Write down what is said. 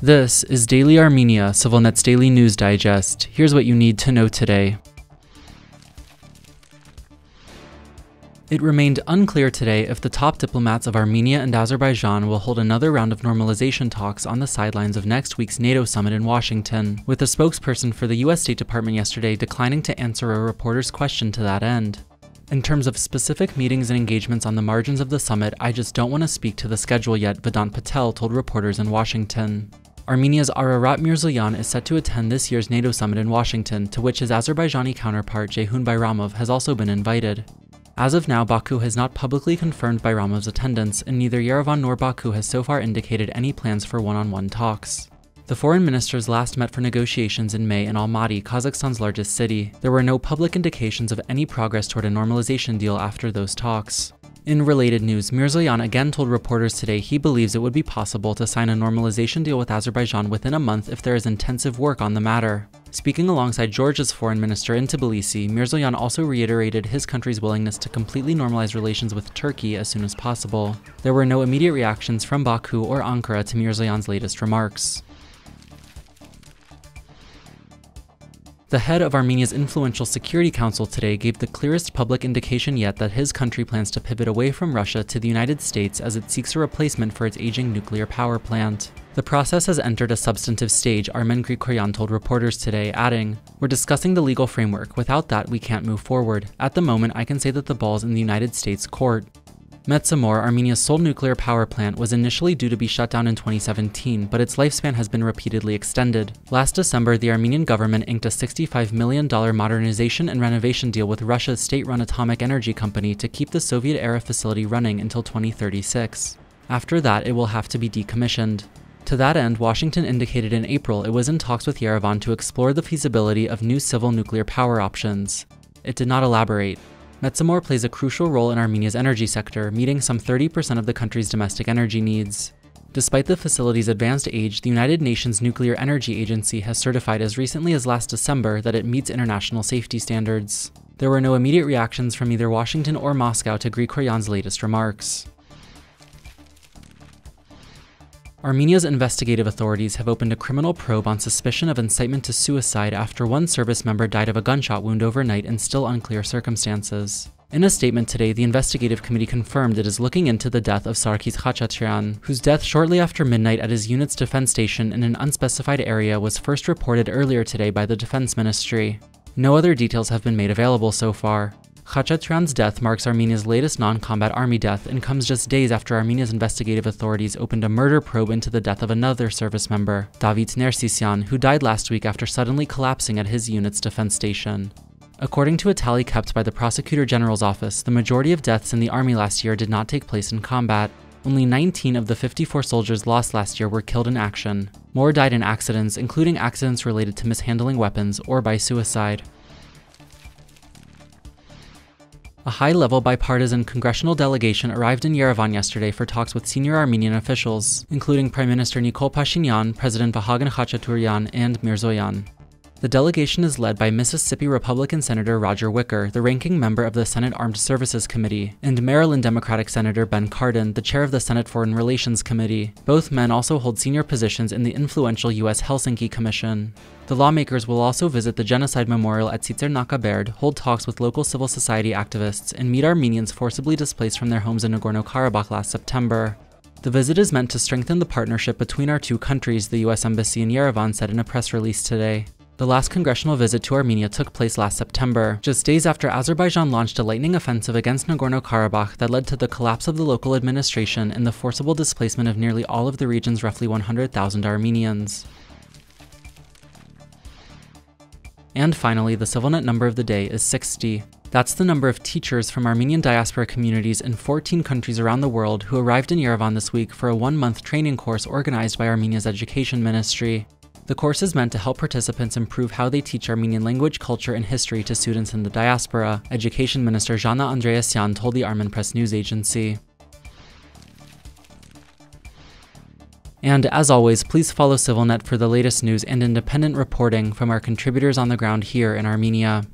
This is Daily Armenia, CivilNet's daily news digest. Here's what you need to know today. It remained unclear today if the top diplomats of Armenia and Azerbaijan will hold another round of normalization talks on the sidelines of next week's NATO summit in Washington, with a spokesperson for the US State Department yesterday declining to answer a reporter's question to that end. In terms of specific meetings and engagements on the margins of the summit, I just don't want to speak to the schedule yet, Vedant Patel told reporters in Washington. Armenia's Ararat Mirzoyan is set to attend this year's NATO summit in Washington, to which his Azerbaijani counterpart Ceyhun Bayramov has also been invited. As of now, Baku has not publicly confirmed Bayramov's attendance, and neither Yerevan nor Baku has so far indicated any plans for one-on-one talks. The foreign ministers last met for negotiations in May in Almaty, Kazakhstan's largest city. There were no public indications of any progress toward a normalization deal after those talks. In related news, Mirzoyan again told reporters today he believes it would be possible to sign a normalization deal with Azerbaijan within a month if there is intensive work on the matter. Speaking alongside Georgia's foreign minister in Tbilisi, Mirzoyan also reiterated his country's willingness to completely normalize relations with Turkey as soon as possible. There were no immediate reactions from Baku or Ankara to Mirzoyan's latest remarks. The head of Armenia's influential Security Council today gave the clearest public indication yet that his country plans to pivot away from Russia to the United States as it seeks a replacement for its aging nuclear power plant. The process has entered a substantive stage, Armen Grigoryan told reporters today, adding, "We're discussing the legal framework. Without that, we can't move forward. At the moment, I can say that the ball's in the United States court." Metsamor, Armenia's sole nuclear power plant, was initially due to be shut down in 2017, but its lifespan has been repeatedly extended. Last December, the Armenian government inked a $65 million modernization and renovation deal with Russia's state-run atomic energy company to keep the Soviet-era facility running until 2036. After that, it will have to be decommissioned. To that end, Washington indicated in April it was in talks with Yerevan to explore the feasibility of new civil nuclear power options. It did not elaborate. Metsamor plays a crucial role in Armenia's energy sector, meeting some 30% of the country's domestic energy needs. Despite the facility's advanced age, the United Nations Nuclear Energy Agency has certified as recently as last December that it meets international safety standards. There were no immediate reactions from either Washington or Moscow to Grigoryan's latest remarks. Armenia's investigative authorities have opened a criminal probe on suspicion of incitement to suicide after one service member died of a gunshot wound overnight in still unclear circumstances. In a statement today, the investigative committee confirmed it is looking into the death of Sarkis Khachatryan, whose death shortly after midnight at his unit's defense station in an unspecified area was first reported earlier today by the Defense Ministry. No other details have been made available so far. Khachatryan's death marks Armenia's latest non-combat army death and comes just days after Armenia's investigative authorities opened a murder probe into the death of another service member, David Nersisyan, who died last week after suddenly collapsing at his unit's defense station. According to a tally kept by the Prosecutor General's office, the majority of deaths in the army last year did not take place in combat. Only 19 of the 54 soldiers lost last year were killed in action. More died in accidents, including accidents related to mishandling weapons or by suicide. A high-level bipartisan congressional delegation arrived in Yerevan yesterday for talks with senior Armenian officials, including Prime Minister Nikol Pashinyan, President Vahagan Khachaturyan, and Mirzoyan. The delegation is led by Mississippi Republican Senator Roger Wicker, the ranking member of the Senate Armed Services Committee, and Maryland Democratic Senator Ben Cardin, the chair of the Senate Foreign Relations Committee. Both men also hold senior positions in the influential U.S. Helsinki Commission. The lawmakers will also visit the Genocide Memorial at Tsitsernakaberd, hold talks with local civil society activists, and meet Armenians forcibly displaced from their homes in Nagorno-Karabakh last September. The visit is meant to strengthen the partnership between our two countries, the U.S. Embassy in Yerevan said in a press release today. The last congressional visit to Armenia took place last September, just days after Azerbaijan launched a lightning offensive against Nagorno-Karabakh that led to the collapse of the local administration and the forcible displacement of nearly all of the region's roughly 100,000 Armenians. And finally, the CivilNet number of the day is 60. That's the number of teachers from Armenian diaspora communities in 14 countries around the world who arrived in Yerevan this week for a one-month training course organized by Armenia's Education Ministry. The course is meant to help participants improve how they teach Armenian language, culture, and history to students in the diaspora, Education Minister Zhana Andreasyan told the Armen Press News Agency. And as always, please follow CivilNet for the latest news and independent reporting from our contributors on the ground here in Armenia.